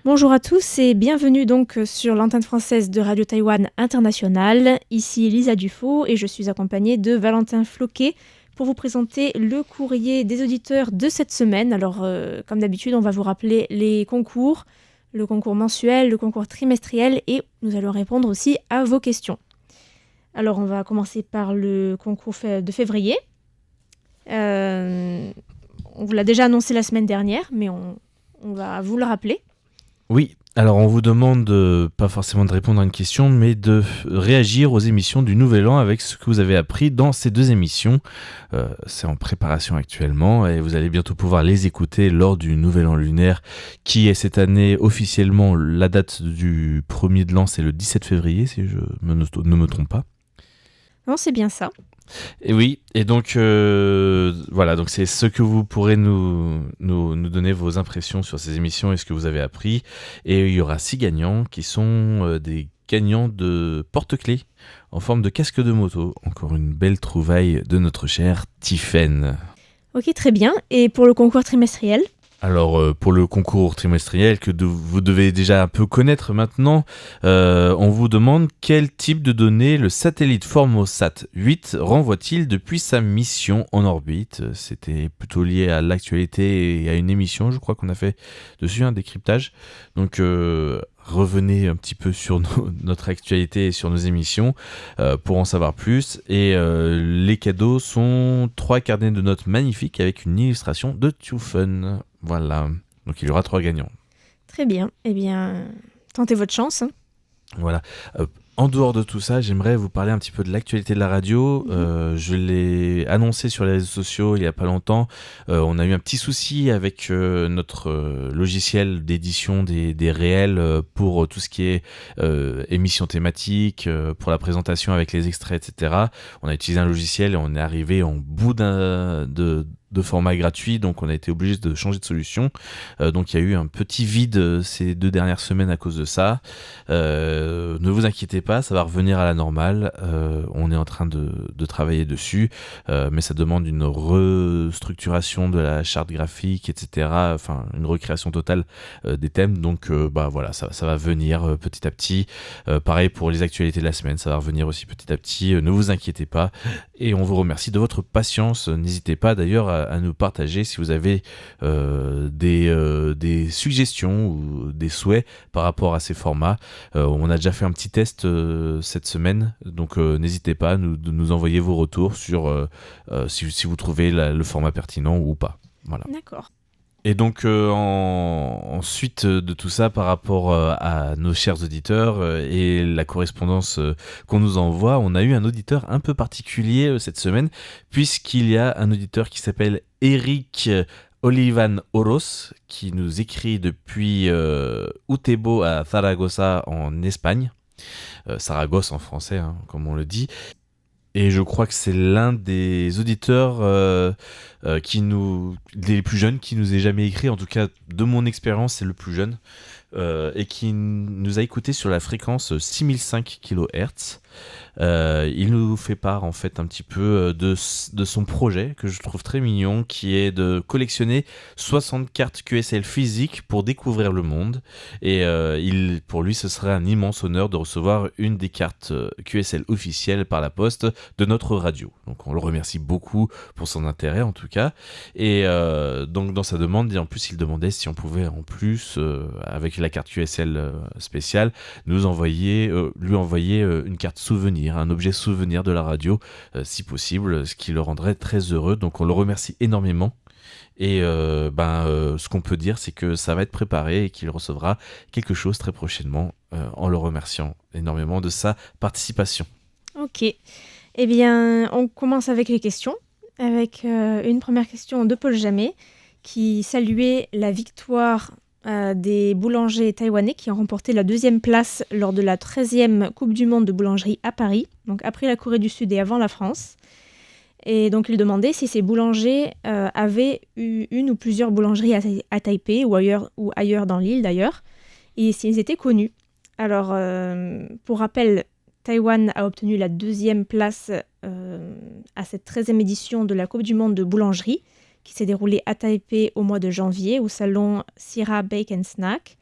Bonjour à tous et bienvenue donc sur l'antenne française de Radio Taïwan International. Ici Lisa Dufaux et je suis accompagnée de Valentin Floquet pour vous présenter le courrier des auditeurs de cette semaine. Alors, comme d'habitude, on va vous rappeler les concours, le concours mensuel, le concours trimestriel et nous allons répondre aussi à vos questions. Alors, on va commencer par le concours de février. On vous l'a déjà annoncé la semaine dernière, mais on va vous le rappeler. Oui, alors on vous demande pas forcément de répondre à une question, mais de réagir aux émissions du Nouvel An avec ce que vous avez appris dans ces deux émissions. C'est en préparation actuellement et vous allez bientôt pouvoir les écouter lors du Nouvel An lunaire qui est cette année officiellement la date du premier de l'an, c'est le 17 février si je ne me trompe pas. Non, c'est bien ça. Et oui, et donc voilà, donc c'est ce que vous pourrez nous donner vos impressions sur ces émissions et ce que vous avez appris. Et il y aura 6 gagnants qui sont des gagnants de porte-clés en forme de casque de moto. Encore une belle trouvaille de notre chère Tiffaine. Ok, très bien. Et pour le concours trimestriel ? Alors pour le concours trimestriel que vous devez déjà un peu connaître maintenant, on vous demande quel type de données le satellite Formosat 8 renvoie-t-il depuis sa mission en orbite. C'était plutôt lié à l'actualité et à une émission, je crois qu'on a fait dessus un décryptage. Donc revenez un petit peu sur notre actualité et sur nos émissions pour en savoir plus. Et les cadeaux sont 3 carnets de notes magnifiques avec une illustration de Tufun. Voilà, donc il y aura 3 gagnants. Très bien, eh bien, tentez votre chance. Voilà. En dehors de tout ça, j'aimerais vous parler un petit peu de l'actualité de la radio. Je l'ai annoncé sur les réseaux sociaux il n'y a pas longtemps. On a eu un petit souci avec notre logiciel d'édition des réels pour tout ce qui est émission thématique, pour la présentation avec les extraits, etc. On a utilisé un logiciel et on est arrivé en bout de format gratuit, donc on a été obligé de changer de solution. Donc il y a eu un petit vide ces 2 dernières semaines à cause de ça. Ne vous inquiétez pas, ça va revenir à la normale. On est en train de travailler dessus, mais ça demande une restructuration de la charte graphique, etc. Enfin, une recréation totale des thèmes. Donc voilà, ça va venir petit à petit. Pareil pour les actualités de la semaine, ça va revenir aussi petit à petit. Ne vous inquiétez pas. Et on vous remercie de votre patience. N'hésitez pas d'ailleurs à nous partager si vous avez des suggestions ou des souhaits par rapport à ces formats. On a déjà fait un petit test cette semaine, donc n'hésitez pas à nous envoyer vos retours sur si vous trouvez le format pertinent ou pas. Voilà. D'accord. Et donc ensuite de tout ça par rapport à nos chers auditeurs et la correspondance qu'on nous envoie, on a eu un auditeur un peu particulier cette semaine puisqu'il y a un auditeur qui s'appelle Eric Olivan Oros qui nous écrit depuis Utebo à Zaragoza en Espagne. Saragosse en français, hein, comme on le dit. Et je crois que c'est l'un des auditeurs des plus jeunes qui nous ait jamais écrit. En tout cas, de mon expérience, c'est le plus jeune. Et qui nous a écouté sur la fréquence 6005 kHz. Il nous fait part en fait un petit peu de son projet que je trouve très mignon, qui est de collectionner 60 cartes QSL physiques pour découvrir le monde. Et pour lui, ce serait un immense honneur de recevoir une des cartes QSL officielles par la poste de notre radio. Donc on le remercie beaucoup pour son intérêt en tout cas. Et donc dans sa demande, et en plus il demandait si on pouvait en plus, avec la carte QSL spéciale, lui envoyer une carte souvenir, un objet souvenir de la radio, si possible, ce qui le rendrait très heureux. Donc on le remercie énormément. Et ce qu'on peut dire, c'est que ça va être préparé et qu'il recevra quelque chose très prochainement, en le remerciant énormément de sa participation. Ok. Eh bien, on commence avec les questions, avec une première question de Paul Jamet, qui saluait la victoire des boulangers taïwanais qui ont remporté la 2e place lors de la 13e Coupe du Monde de boulangerie à Paris, donc après la Corée du Sud et avant la France. Et donc il demandait si ces boulangers avaient eu une ou plusieurs boulangeries à Taipei ou ailleurs dans l'île d'ailleurs, et s'ils étaient connus. Alors, pour rappel, Taïwan a obtenu la 2e place à cette 13e édition de la Coupe du Monde de boulangerie, qui s'est déroulée à Taipei au mois de janvier, au salon Sira Bake and Snack.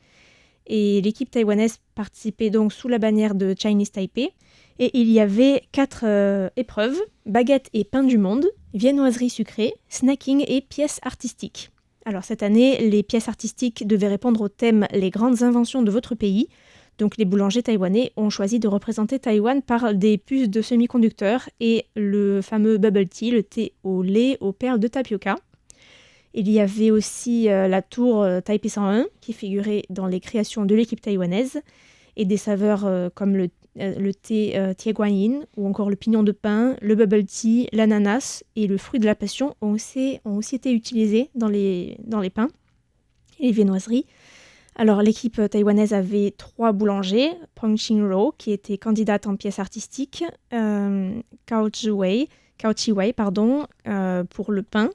Et l'équipe taïwanaise participait donc sous la bannière de Chinese Taipei. Et il y avait 4 épreuves, baguettes et pain du monde, viennoiserie sucrée, snacking et pièces artistiques. Alors cette année, les pièces artistiques devaient répondre au thème « Les grandes inventions de votre pays ». Donc les boulangers taïwanais ont choisi de représenter Taïwan par des puces de semi-conducteurs et le fameux bubble tea, le thé au lait aux perles de tapioca. Il y avait aussi la tour Taipei 101 qui figurait dans les créations de l'équipe taïwanaise et des saveurs comme le thé Tie Guan Yin ou encore le pignon de pin, le bubble tea, l'ananas et le fruit de la passion ont aussi été utilisés dans les pains et les viennoiseries. Alors l'équipe taïwanaise avait 3 boulangers, Peng Qing-ro qui était candidate en pièces artistiques, Cao Chi-wei pour le pain,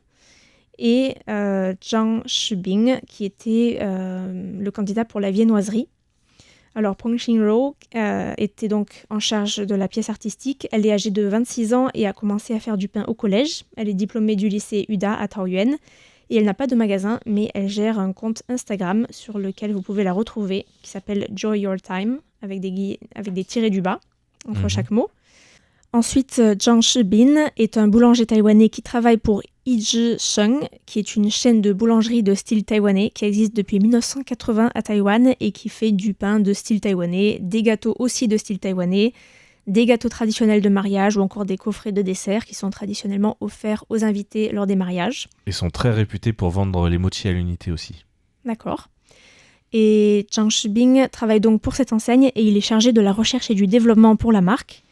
et Zhang Shibing qui était le candidat pour la viennoiserie. Alors Peng Qing-ro était donc en charge de la pièce artistique. Elle est âgée de 26 ans et a commencé à faire du pain au collège. Elle est diplômée du lycée Uda à Taoyuan et elle n'a pas de magasin, mais elle gère un compte Instagram sur lequel vous pouvez la retrouver, qui s'appelle Joy Your Time, avec des tirets du bas entre chaque mot. Ensuite, Zhang Shibin est un boulanger taïwanais qui travaille pour Yizhi Sheng, qui est une chaîne de boulangerie de style taïwanais qui existe depuis 1980 à Taïwan et qui fait du pain de style taïwanais, des gâteaux aussi de style taïwanais, des gâteaux traditionnels de mariage ou encore des coffrets de dessert qui sont traditionnellement offerts aux invités lors des mariages. Ils sont très réputés pour vendre les mochi à l'unité aussi. D'accord. Et Zhang Shibing travaille donc pour cette enseigne et il est chargé de la recherche et du développement pour la marque.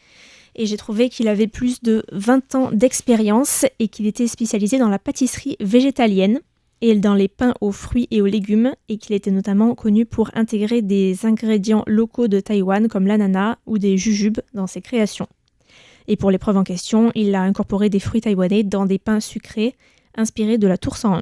Et j'ai trouvé qu'il avait plus de 20 ans d'expérience et qu'il était spécialisé dans la pâtisserie végétalienne et dans les pains aux fruits et aux légumes et qu'il était notamment connu pour intégrer des ingrédients locaux de Taïwan comme l'ananas ou des jujubes dans ses créations. Et pour l'épreuve en question, il a incorporé des fruits taïwanais dans des pains sucrés inspirés de la tour 101.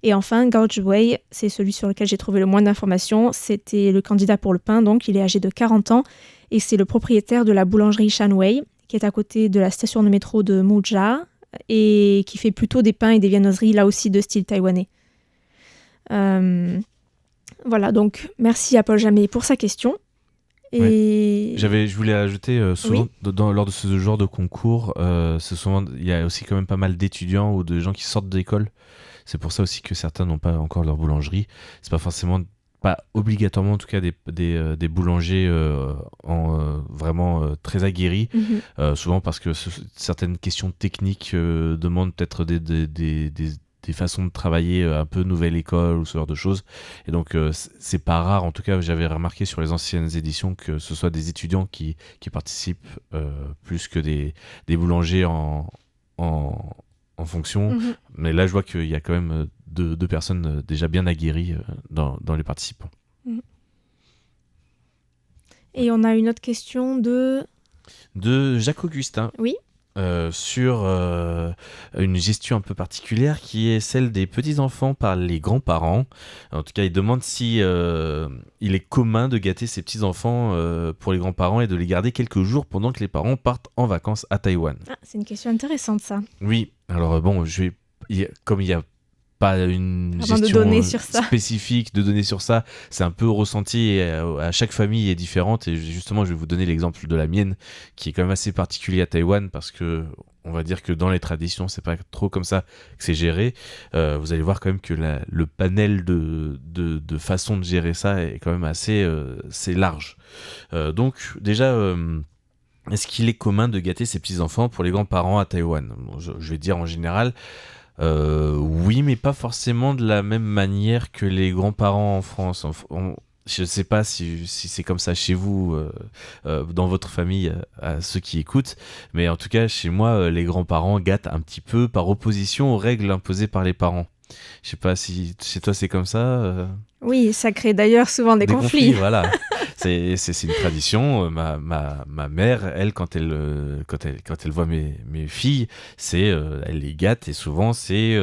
Et enfin, Gao Zhiwei, c'est celui sur lequel j'ai trouvé le moins d'informations. C'était le candidat pour le pain, donc il est âgé de 40 ans et c'est le propriétaire de la boulangerie Shanwei, qui est à côté de la station de métro de Muzhou et qui fait plutôt des pains et des viennoiseries, là aussi de style taïwanais. Voilà, donc merci à Paul Jamet pour sa question. Et... Ouais. Je voulais ajouter, souvent, lors de ce genre de concours, il y a aussi quand même pas mal d'étudiants ou de gens qui sortent d'école. C'est pour ça aussi que certains n'ont pas encore leur boulangerie. C'est pas obligatoirement en tout cas des boulangers vraiment très aguerris, souvent parce que certaines questions techniques demandent peut-être des façons de travailler un peu nouvelle école ou ce genre de choses. Et donc c'est pas rare, en tout cas j'avais remarqué sur les anciennes éditions que ce soit des étudiants qui participent plus que des boulangers en fonction. Mais là je vois qu'il y a quand même deux personnes déjà bien aguerries dans les participants. Et on a une autre question de Jacques Augustin. Oui. Sur une gestion un peu particulière qui est celle des petits-enfants par les grands-parents. En tout cas, il demande si il est commun de gâter ses petits-enfants pour les grands-parents et de les garder quelques jours pendant que les parents partent en vacances à Taïwan. Ah, c'est une question intéressante, ça. Oui, alors bon, comme il y a pas une gestion spécifique de données sur ça, c'est un peu ressenti et à chaque famille est différente et justement je vais vous donner l'exemple de la mienne qui est quand même assez particulier à Taïwan parce que on va dire que dans les traditions c'est pas trop comme ça que c'est géré. Vous allez voir quand même que le panel de façons de gérer ça est quand même assez c'est large. Donc déjà est-ce qu'il est commun de gâter ses petits-enfants pour les grands-parents à Taïwan? Je vais dire en général oui, mais pas forcément de la même manière que les grands-parents en France. Je ne sais pas si c'est comme ça chez vous, dans votre famille, à ceux qui écoutent, mais en tout cas, chez moi, les grands-parents gâtent un petit peu par opposition aux règles imposées par les parents. Je ne sais pas si chez toi c'est comme ça. Oui, ça crée d'ailleurs souvent des conflits. Voilà. C'est une tradition. Ma mère, elle, quand elle voit mes filles, elle les gâte et souvent c'est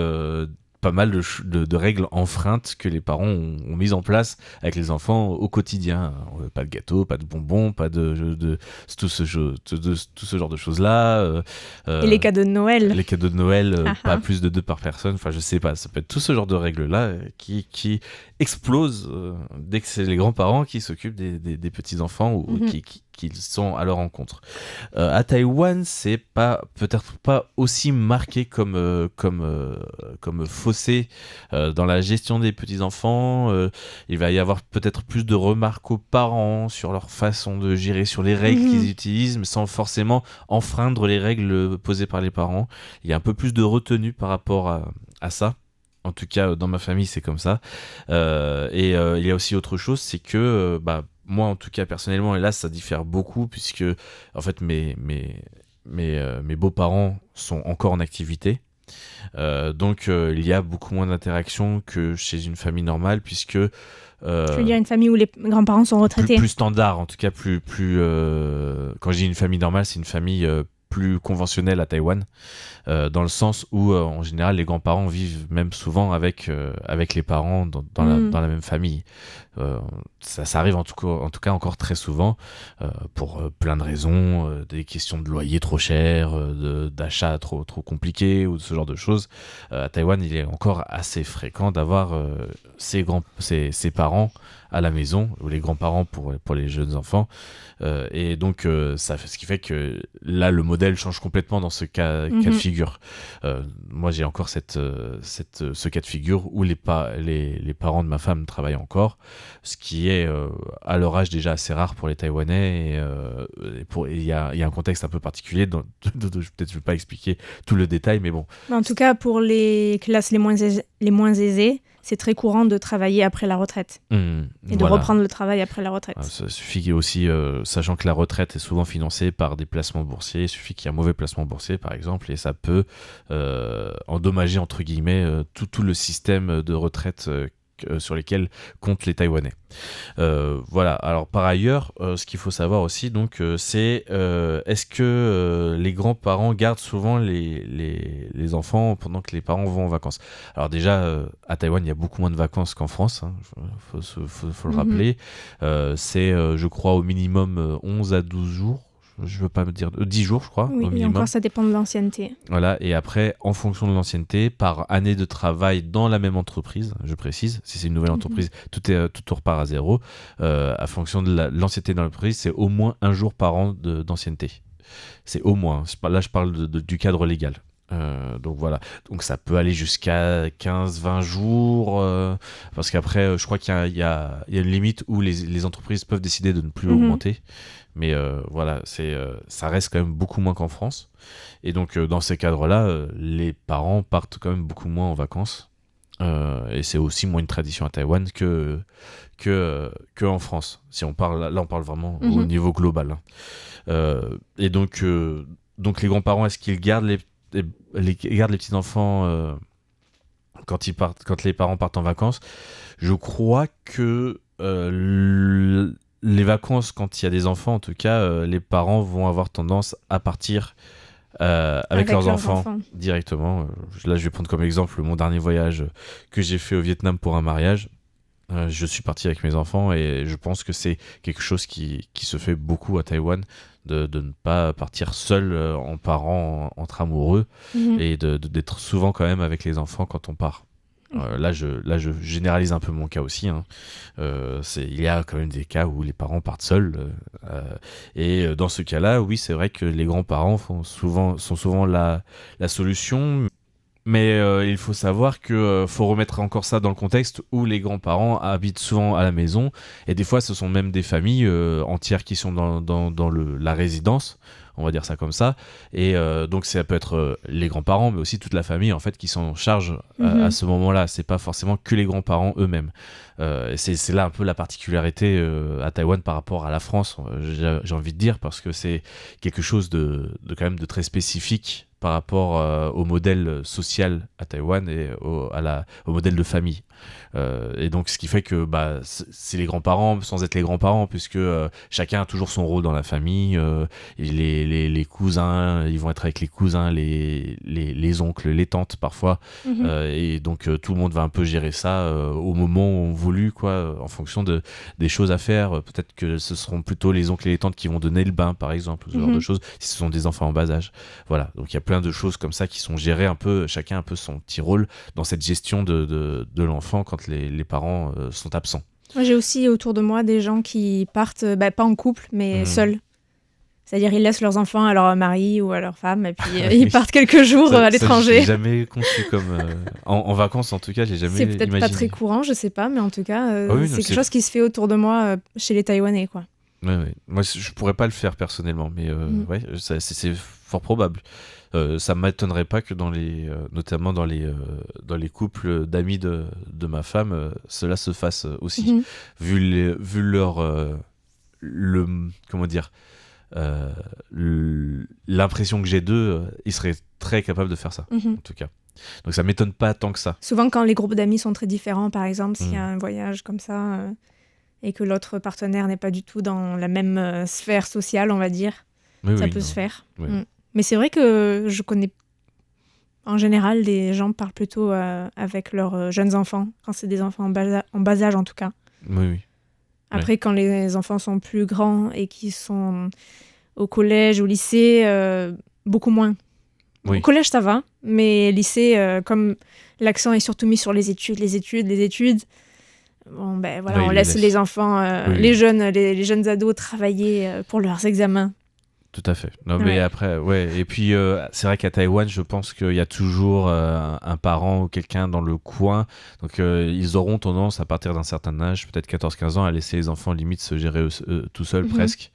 pas mal de règles enfreintes que les parents ont mises en place avec les enfants au quotidien. Pas de gâteau, pas de bonbons, pas de tout ce genre de choses-là. Et les cadeaux de Noël. Les cadeaux de Noël, pas plus de 2 par personne. Enfin, je sais pas, ça peut être tout ce genre de règles-là qui explosent dès que c'est les grands-parents qui s'occupent des petits-enfants ou qui sont à leur rencontre. À Taïwan, c'est peut-être pas aussi marqué comme fossé dans la gestion des petits-enfants. Il va y avoir peut-être plus de remarques aux parents sur leur façon de gérer, sur les règles qu'ils utilisent, mais sans forcément enfreindre les règles posées par les parents. Il y a un peu plus de retenue par rapport à ça. En tout cas, dans ma famille, c'est comme ça. Il y a aussi autre chose, c'est que moi, en tout cas, personnellement, et là, ça diffère beaucoup, puisque, en fait, mes beaux-parents sont encore en activité. Donc, il y a beaucoup moins d'interactions que chez une famille normale, puisque... Tu veux dire une famille où les grands-parents sont retraités. Plus standard, en tout cas, quand je dis une famille normale, c'est une famille plus conventionnelle à Taïwan, dans le sens où, en général, les grands-parents vivent même souvent avec les parents dans la même famille. Ça arrive en tout cas encore très souvent, pour plein de raisons, des questions de loyer trop cher, d'achat trop compliqués, ou ce genre de choses. À Taïwan, il est encore assez fréquent d'avoir ses parents à la maison, ou les grands-parents pour les jeunes enfants. Et donc, ce qui fait que là, le modèle change complètement dans ce cas de figure. Moi, j'ai encore ce cas de figure où les parents de ma femme travaillent encore, ce qui est à leur âge déjà assez rare pour les Taïwanais. Il y a un contexte un peu particulier, peut-être je ne vais pas expliquer tout le détail, mais bon. En tout cas, pour les classes les moins aisées, c'est très courant de travailler après la retraite et de reprendre le travail après la retraite. Ça suffit aussi, sachant que la retraite est souvent financée par des placements boursiers, il suffit qu'il y ait un mauvais placement boursier par exemple, et ça peut endommager entre guillemets tout le système de retraite sur lesquels comptent les Taïwanais. Voilà. Alors par ailleurs, ce qu'il faut savoir aussi, donc, c'est est-ce que les grands-parents gardent souvent les enfants pendant que les parents vont en vacances. Alors déjà, à Taïwan, il y a beaucoup moins de vacances qu'en France, hein, faut le rappeler. C'est, je crois, au minimum 11 à 12 jours. Je veux pas me dire 10 jours, je crois. Oui, au et minimum. encore, ça dépend de l'ancienneté. Voilà, et après, en fonction de l'ancienneté, par année de travail dans la même entreprise, je précise, si c'est une nouvelle entreprise, tout repart à zéro. À fonction de l'ancienneté dans l'entreprise, c'est au moins 1 jour par an d'ancienneté. C'est au moins. Là, je parle du cadre légal. Donc voilà, donc ça peut aller jusqu'à 15-20 jours, parce qu'après, je crois qu'il y a une limite où les entreprises peuvent décider de ne plus augmenter. Mais voilà, ça reste quand même beaucoup moins qu'en France. Et donc, dans ces cadres-là, les parents partent quand même beaucoup moins en vacances. Et c'est aussi moins une tradition à Taïwan que en France. Si on parle, là, on parle vraiment au niveau global. Et donc les grands-parents, est-ce qu'ils gardent les petits-enfants quand les parents partent en vacances? Je crois que les vacances, quand il y a des enfants, en tout cas, les parents vont avoir tendance à partir avec leurs enfants directement. Là, je vais prendre comme exemple mon dernier voyage que j'ai fait au Vietnam pour un mariage. Je suis parti avec mes enfants et je pense que c'est quelque chose qui se fait beaucoup à Taïwan, de ne pas partir seul en parent, entre amoureux, et d'être souvent quand même avec les enfants quand on part. Là, je généralise un peu mon cas aussi, hein. Il y a quand même des cas où les parents partent seuls. Et dans ce cas-là, oui, c'est vrai que les grands-parents sont souvent la solution. Mais il faut savoir que faut remettre encore ça dans le contexte où les grands-parents habitent souvent à la maison. Et des fois, ce sont même des familles entières qui sont dans la résidence. On va dire ça comme ça. Et donc ça peut être les grands-parents, mais aussi toute la famille en fait qui s'en charge à ce moment-là. C'est pas forcément que les grands-parents eux-mêmes. C'est là un peu la particularité à Taïwan par rapport à la France, j'ai envie de dire, parce que c'est quelque chose de quand même de très spécifique par rapport au modèle social à Taïwan et au modèle de famille. Et donc, ce qui fait que c'est les grands-parents sans être les grands-parents, puisque chacun a toujours son rôle dans la famille. Et les cousins, ils vont être avec les cousins, les oncles, les tantes parfois. Et donc, tout le monde va un peu gérer ça au moment voulu, quoi, en fonction des choses à faire. Peut-être que ce seront plutôt les oncles et les tantes qui vont donner le bain, par exemple, ce genre de choses, si ce sont des enfants en bas âge. Voilà, donc il y a plein de choses comme ça qui sont gérées un peu, chacun un peu son petit rôle dans cette gestion de l'enfant quand les parents sont absents. Moi, j'ai aussi autour de moi des gens qui partent, pas en couple, mais seuls. C'est-à-dire, ils laissent leurs enfants à leur mari ou à leur femme, et puis ils partent quelques jours à l'étranger. Je l'ai jamais conçu comme... en vacances, en tout cas, je l'ai jamais imaginé. C'est peut-être pas très courant, je sais pas, mais en tout cas, c'est quelque chose qui se fait autour de moi chez les Taïwanais, quoi. Ouais. Moi, je pourrais pas le faire personnellement, mais c'est fort probable. Ça m'étonnerait pas que notamment dans les couples d'amis de ma femme, cela se fasse aussi, vu leur comment dire, l'impression que j'ai d'eux, ils seraient très capables de faire ça, en tout cas. Donc ça m'étonne pas tant que ça. Souvent, quand les groupes d'amis sont très différents, par exemple, s'il y a un voyage comme ça, et que l'autre partenaire n'est pas du tout dans la même sphère sociale, on va dire, ça peut se faire. Mais c'est vrai que je connais, en général, les gens parlent plutôt avec leurs jeunes enfants, quand c'est des enfants en bas âge en tout cas. Oui. Après, quand les enfants sont plus grands et qui sont au collège, au lycée, beaucoup moins. Oui. Au collège, ça va, mais lycée, comme l'accent est surtout mis sur les études, bon, on laisse les enfants, les jeunes ados travailler pour leurs examens. Tout à fait. Non, mais après, et puis c'est vrai qu'à Taïwan, je pense qu'il y a toujours un parent ou quelqu'un dans le coin. Donc ils auront tendance, à partir d'un certain âge, peut-être 14-15 ans, à laisser les enfants limite se gérer tout seuls presque.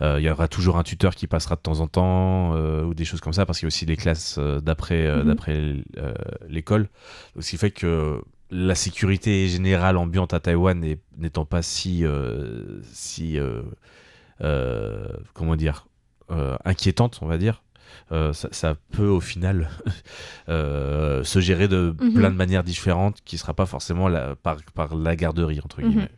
Il y aura toujours un tuteur qui passera de temps en temps ou des choses comme ça, parce qu'il y a aussi les classes d'après l'école. Donc, ce qui fait que la sécurité générale ambiante à Taïwan n'étant pas comment dire, inquiétante, on va dire, ça peut au final se gérer de plein de manières différentes, qui ne sera pas forcément par la garderie, entre guillemets.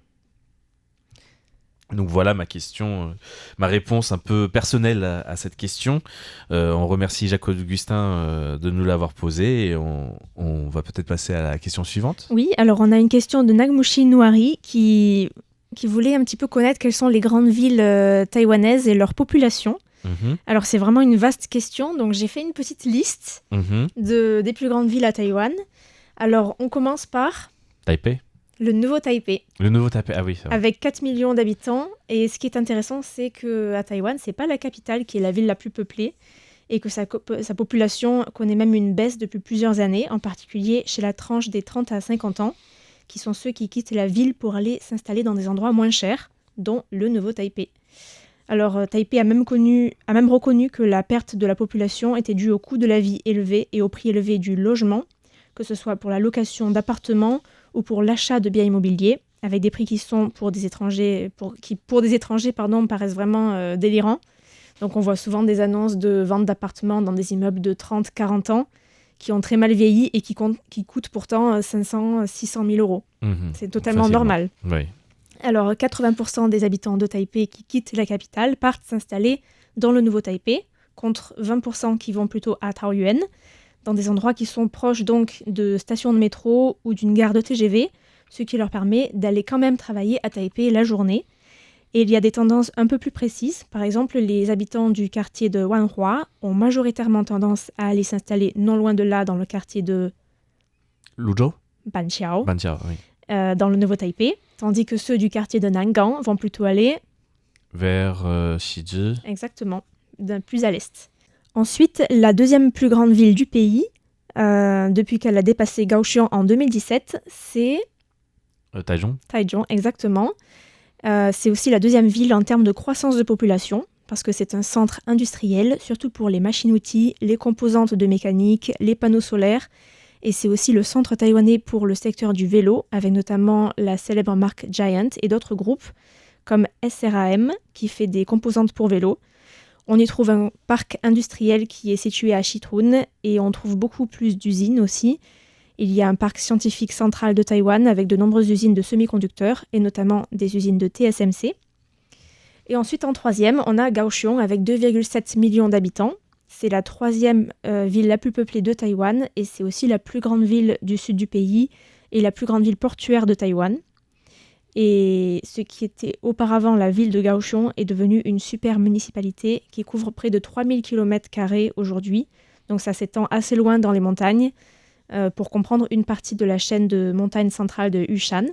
Donc voilà ma réponse un peu personnelle à cette question. On remercie Jacques-Augustin de nous l'avoir posée, et on va peut-être passer à la question suivante. Oui, alors on a une question de Nagmushi Nouari qui voulait un petit peu connaître quelles sont les grandes villes taïwanaises et leur population. Alors c'est vraiment une vaste question, donc j'ai fait une petite liste des plus grandes villes à Taïwan. Alors on commence par... Taipei. Le nouveau Taipei. Le nouveau Taipei, ah oui. Ça va. Avec 4 millions d'habitants. Et ce qui est intéressant, c'est qu'à Taïwan, c'est pas la capitale qui est la ville la plus peuplée, et que sa population connaît même une baisse depuis plusieurs années, en particulier chez la tranche des 30 à 50 ans, qui sont ceux qui quittent la ville pour aller s'installer dans des endroits moins chers, dont le nouveau Taipei. Alors, Taipei a même reconnu que la perte de la population était due au coût de la vie élevé et au prix élevé du logement, que ce soit pour la location d'appartements ou pour l'achat de biens immobiliers, avec des prix qui sont pour des étrangers, paraissent vraiment délirants. Donc on voit souvent des annonces de vente d'appartements dans des immeubles de 30-40 ans qui ont très mal vieilli et qui coûtent pourtant 500-600 000 euros. C'est totalement normal. Oui. Alors 80% des habitants de Taipei qui quittent la capitale partent s'installer dans le nouveau Taipei, contre 20% qui vont plutôt à Taoyuan, dans des endroits qui sont proches donc de stations de métro ou d'une gare de TGV, ce qui leur permet d'aller quand même travailler à Taipei la journée. Et il y a des tendances un peu plus précises. Par exemple, les habitants du quartier de Wanhua ont majoritairement tendance à aller s'installer non loin de là, dans le quartier de Luzhou, Banqiao, oui. Dans le nouveau Taipei, tandis que ceux du quartier de Nangang vont plutôt aller vers Shiji. Exactement, plus à l'est. Ensuite, la deuxième plus grande ville du pays, depuis qu'elle a dépassé Kaohsiung en 2017, c'est... Taichung. Taichung, exactement. C'est aussi la deuxième ville en termes de croissance de population, parce que c'est un centre industriel, surtout pour les machines-outils, les composantes de mécanique, les panneaux solaires, et c'est aussi le centre taïwanais pour le secteur du vélo, avec notamment la célèbre marque Giant et d'autres groupes, comme SRAM, qui fait des composantes pour vélo. On y trouve un parc industriel qui est situé à Chitrun, et on trouve beaucoup plus d'usines aussi. Il y a un parc scientifique central de Taïwan avec de nombreuses usines de semi-conducteurs et notamment des usines de TSMC. Et ensuite, en troisième, on a Kaohsiung avec 2,7 millions d'habitants. C'est la troisième ville la plus peuplée de Taïwan et c'est aussi la plus grande ville du sud du pays et la plus grande ville portuaire de Taïwan. Et ce qui était auparavant la ville de Kaohsiung est devenu une super municipalité qui couvre près de 3000 km² aujourd'hui. Donc ça s'étend assez loin dans les montagnes pour comprendre une partie de la chaîne de montagnes centrales de Yushan.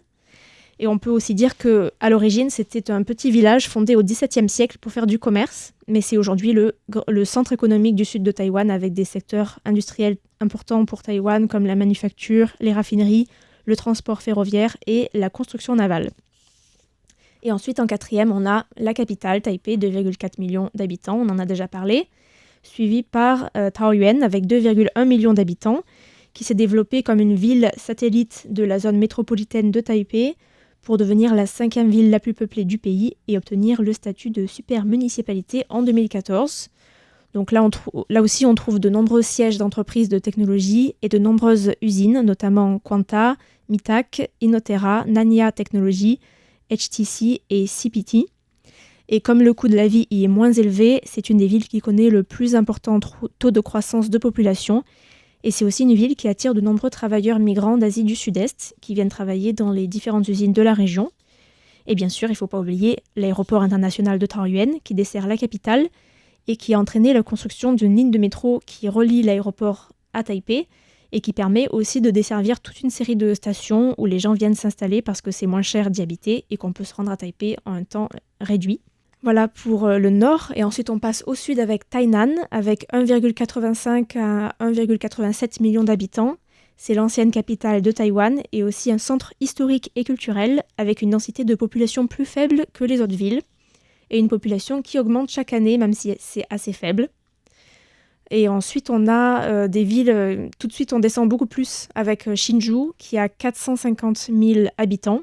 Et on peut aussi dire qu'à l'origine, c'était un petit village fondé au XVIIe siècle pour faire du commerce, mais c'est aujourd'hui le centre économique du sud de Taïwan avec des secteurs industriels importants pour Taïwan comme la manufacture, les raffineries, le transport ferroviaire et la construction navale. Et ensuite, en quatrième, on a la capitale, Taipei, 2,4 millions d'habitants, on en a déjà parlé, suivi par Taoyuan avec 2,1 millions d'habitants, qui s'est développée comme une ville satellite de la zone métropolitaine de Taipei, pour devenir la 5e ville la plus peuplée du pays et obtenir le statut de super municipalité en 2014. Donc là aussi, on trouve de nombreux sièges d'entreprises de technologie et de nombreuses usines, notamment Quanta, Mitac, Inotera, Nanya Technology, HTC et CPT. Et comme le coût de la vie y est moins élevé, c'est une des villes qui connaît le plus important taux de croissance de population. Et c'est aussi une ville qui attire de nombreux travailleurs migrants d'Asie du Sud-Est qui viennent travailler dans les différentes usines de la région. Et bien sûr, il ne faut pas oublier l'aéroport international de Taoyuan qui dessert la capitale et qui a entraîné la construction d'une ligne de métro qui relie l'aéroport à Taipei et qui permet aussi de desservir toute une série de stations où les gens viennent s'installer parce que c'est moins cher d'y habiter et qu'on peut se rendre à Taipei en un temps réduit. Voilà pour le nord, et ensuite on passe au sud avec Tainan, avec 1,85 à 1,87 millions d'habitants. C'est l'ancienne capitale de Taïwan et aussi un centre historique et culturel avec une densité de population plus faible que les autres villes et une population qui augmente chaque année même si c'est assez faible. Et ensuite on a des villes, tout de suite on descend beaucoup plus avec Hsinchu qui a 450 000 habitants.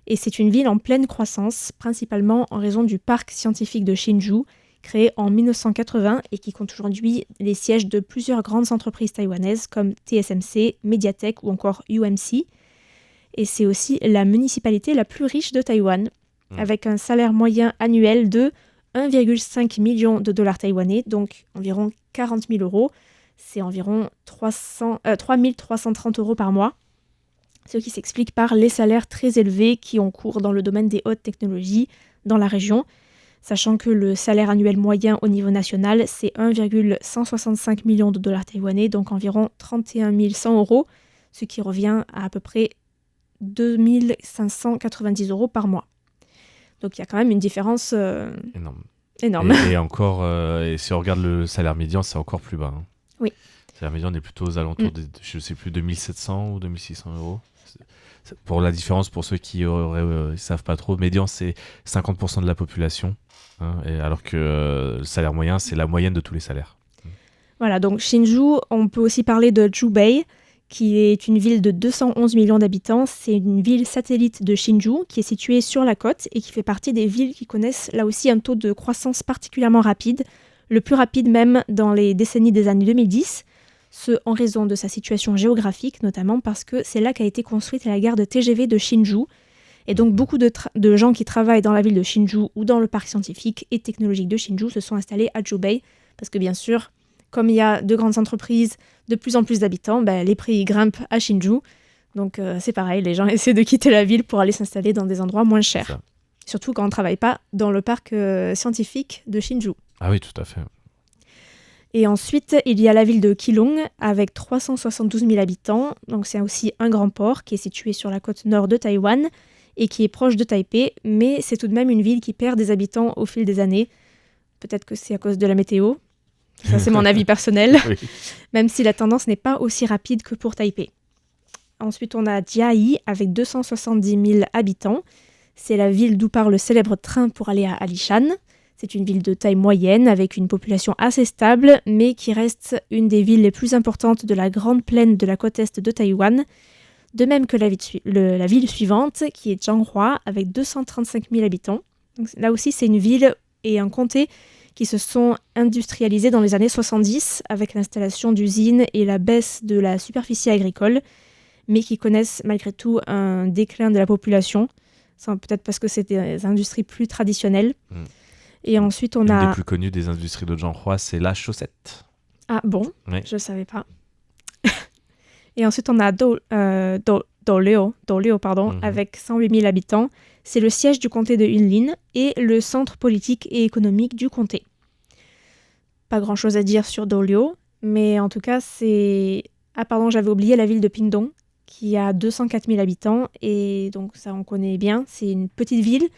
Et c'est une ville en pleine croissance, principalement en raison du parc scientifique de Hsinchu, créé en 1980 et qui compte aujourd'hui les sièges de plusieurs grandes entreprises taïwanaises comme TSMC, Mediatek ou encore UMC. Et c'est aussi la municipalité la plus riche de Taïwan, avec un salaire moyen annuel de 1,5 million de dollars taïwanais, donc environ 40 000 euros. C'est environ 3 330 euros par mois. Ce qui s'explique par les salaires très élevés qui ont cours dans le domaine des hautes technologies dans la région, sachant que le salaire annuel moyen au niveau national, c'est 1,165 millions de dollars taïwanais, donc environ 31 100 euros, ce qui revient à peu près 2 590 euros par mois. Donc il y a quand même une différence énorme. Et encore, et si on regarde le salaire médian, c'est encore plus bas. Hein. Oui. Le salaire médian, on est plutôt aux alentours de, je ne sais plus, 2700 ou 2600 euros. Pour la différence, pour ceux qui ne savent pas trop, médian, c'est 50% de la population, hein, alors que le salaire moyen, c'est la moyenne de tous les salaires. Voilà, donc Hsinchu, on peut aussi parler de Zhubei, qui est une ville de 211 millions d'habitants. C'est une ville satellite de Hsinchu, qui est située sur la côte et qui fait partie des villes qui connaissent là aussi un taux de croissance particulièrement rapide, le plus rapide même dans les décennies des années 2010, ce en raison de sa situation géographique, notamment parce que c'est là qu'a été construite la gare de TGV de Hsinchu. Et donc beaucoup de gens qui travaillent dans la ville de Hsinchu ou dans le parc scientifique et technologique de Hsinchu se sont installés à Zhubei, parce que bien sûr, comme il y a de grandes entreprises, de plus en plus d'habitants, les prix grimpent à Hsinchu. Donc c'est pareil, les gens essaient de quitter la ville pour aller s'installer dans des endroits moins chers. Surtout quand on ne travaille pas dans le parc scientifique de Hsinchu. Ah oui, tout à fait. Et ensuite, il y a la ville de Keelung avec 372 000 habitants. Donc c'est aussi un grand port qui est situé sur la côte nord de Taïwan et qui est proche de Taipei. Mais c'est tout de même une ville qui perd des habitants au fil des années. Peut-être que c'est à cause de la météo. Ça, c'est mon avis personnel. Oui. Même si la tendance n'est pas aussi rapide que pour Taipei. Ensuite, on a Jiayi avec 270 000 habitants. C'est la ville d'où part le célèbre train pour aller à Alishan. C'est une ville de taille moyenne avec une population assez stable, mais qui reste une des villes les plus importantes de la grande plaine de la côte est de Taïwan. De même que la ville suivante, qui est Changhua, avec 235 000 habitants. Donc, là aussi, c'est une ville et un comté qui se sont industrialisés dans les années 70 avec l'installation d'usines et la baisse de la superficie agricole. mais qui connaissent malgré tout un déclin de la population. Peut-être parce que c'est des industries plus traditionnelles. Et ensuite, on Une a... des plus connues des industries de Zhanghua, c'est la chaussette. Ah bon, Oui. je ne savais pas. Et ensuite, on a Dolio, avec 108 000 habitants. C'est le siège du comté de Yunlin et le centre politique et économique du comté. Pas grand-chose à dire sur Dolio, mais en tout cas, c'est... Ah pardon, j'avais oublié la ville de Pingdong, qui a 204 000 habitants, et donc ça, on connaît bien. C'est une petite ville,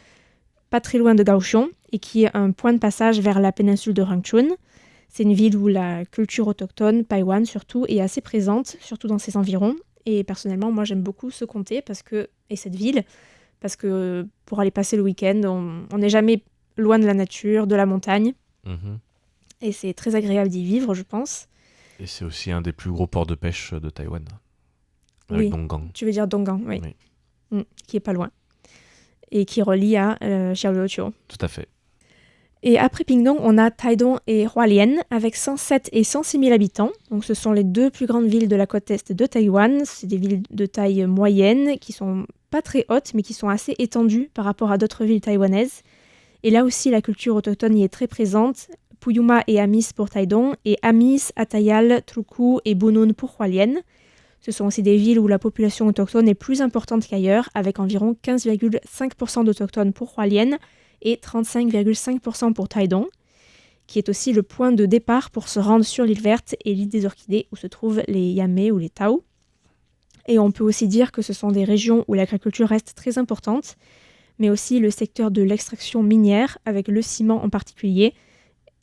pas très loin de Kaohsiung, et qui est un point de passage vers la péninsule de Rangchun. C'est une ville où la culture autochtone, Paiwan surtout, est assez présente, surtout dans ses environs. Et personnellement, moi, j'aime beaucoup ce comté et cette ville, parce que pour aller passer le week-end, on n'est jamais loin de la nature, de la montagne. Et c'est très agréable d'y vivre, je pense. Et c'est aussi un des plus gros ports de pêche de Taïwan. Avec Donggang. Tu veux dire Donggang, oui. Qui est pas loin. Et qui relie à Xiaoluoqiu. Tout à fait. Et après Pingdong, on a Taidong et Hualien avec 107 et 106 000 habitants. Donc ce sont les deux plus grandes villes de la côte est de Taïwan. C'est des villes de taille moyenne qui sont pas très hautes mais qui sont assez étendues par rapport à d'autres villes taïwanaises. Et là aussi, la culture autochtone y est très présente. Puyuma et Amis pour Taidong et Amis, Atayal, Truku et Bunun pour Hualien. Ce sont aussi des villes où la population autochtone est plus importante qu'ailleurs, avec environ 15,5% d'autochtones pour Hualien et 35,5% pour Taidong, qui est aussi le point de départ pour se rendre sur l'île verte et l'île des orchidées où se trouvent les Yamé ou les Tao. Et on peut aussi dire que ce sont des régions où l'agriculture reste très importante, mais aussi le secteur de l'extraction minière, avec le ciment en particulier,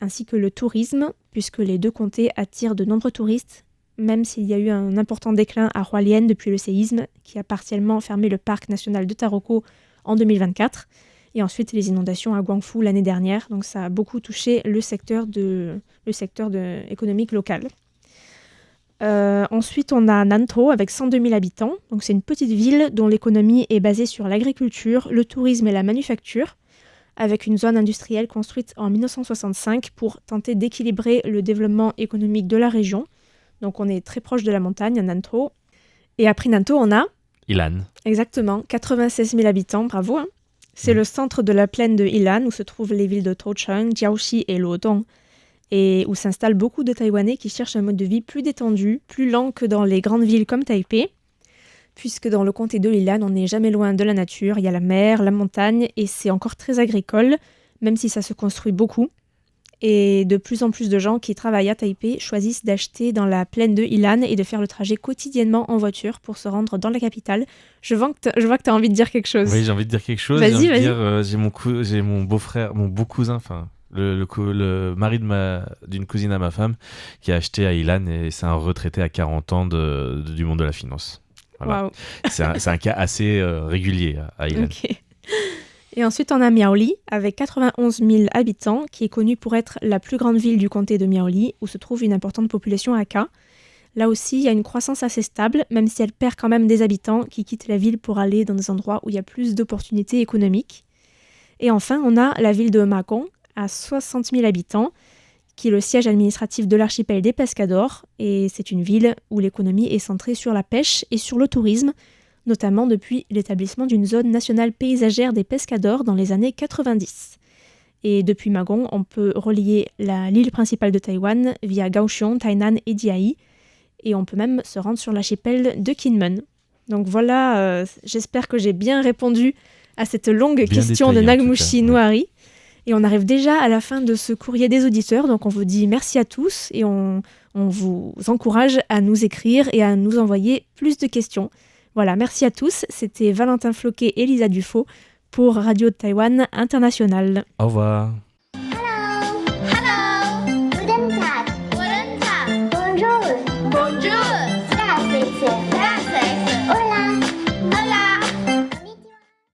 ainsi que le tourisme, puisque les deux comtés attirent de nombreux touristes, même s'il y a eu un important déclin à Hualien depuis le séisme, qui a partiellement fermé le parc national de Taroko en 2024. Et ensuite, les inondations à Guangfu l'année dernière. Donc, ça a beaucoup touché le secteur économique local. Ensuite, on a Nantou avec 102 000 habitants. Donc, c'est une petite ville dont l'économie est basée sur l'agriculture, le tourisme et la manufacture, avec une zone industrielle construite en 1965 pour tenter d'équilibrer le développement économique de la région. Donc, on est très proche de la montagne à Nantou. Et après Nantou, on a... Ilan. Exactement, 96 000 habitants, bravo. C'est le centre de la plaine de Ilan, où se trouvent les villes de Tauchung, Jiaoxi et Luodong, et où s'installent beaucoup de Taïwanais qui cherchent un mode de vie plus détendu, plus lent que dans les grandes villes comme Taipei, puisque dans le comté de Ilan, on n'est jamais loin de la nature, il y a la mer, la montagne, et c'est encore très agricole, même si ça se construit beaucoup. Et de plus en plus de gens qui travaillent à Taipei choisissent d'acheter dans la plaine de Ilan et de faire le trajet quotidiennement en voiture pour se rendre dans la capitale. Je vois que tu as envie de dire quelque chose. Oui, j'ai envie de dire quelque chose. Vas-y. J'ai mon beau-frère, mon beau-cousin, enfin le mari d'une cousine à ma femme, qui a acheté à Ilan, et c'est un retraité à 40 ans du monde de la finance. Voilà. Wow. C'est un cas assez régulier à Ilan. Okay. Et ensuite, on a Miaoli, avec 91 000 habitants, qui est connue pour être la plus grande ville du comté de Miaoli, où se trouve une importante population Hakka. Là aussi, il y a une croissance assez stable, même si elle perd quand même des habitants qui quittent la ville pour aller dans des endroits où il y a plus d'opportunités économiques. Et enfin, on a la ville de Magong, à 60 000 habitants, qui est le siège administratif de l'archipel des Pescadores. Et c'est une ville où l'économie est centrée sur la pêche et sur le tourisme, notamment depuis l'établissement d'une zone nationale paysagère des Pescadores dans les années 90. Et depuis Magong, on peut relier l'île principale de Taïwan via Kaohsiung, Tainan et Diahi, et on peut même se rendre sur l'archipel de Kinmen. Donc voilà, j'espère que j'ai bien répondu à cette longue question de Nagmushi Noari. Et on arrive déjà à la fin de ce courrier des auditeurs, donc on vous dit merci à tous et on vous encourage à nous écrire et à nous envoyer plus de questions. Voilà, merci à tous. C'était Valentin Floquet et Lisa Dufaux pour Radio Taïwan International. Au revoir.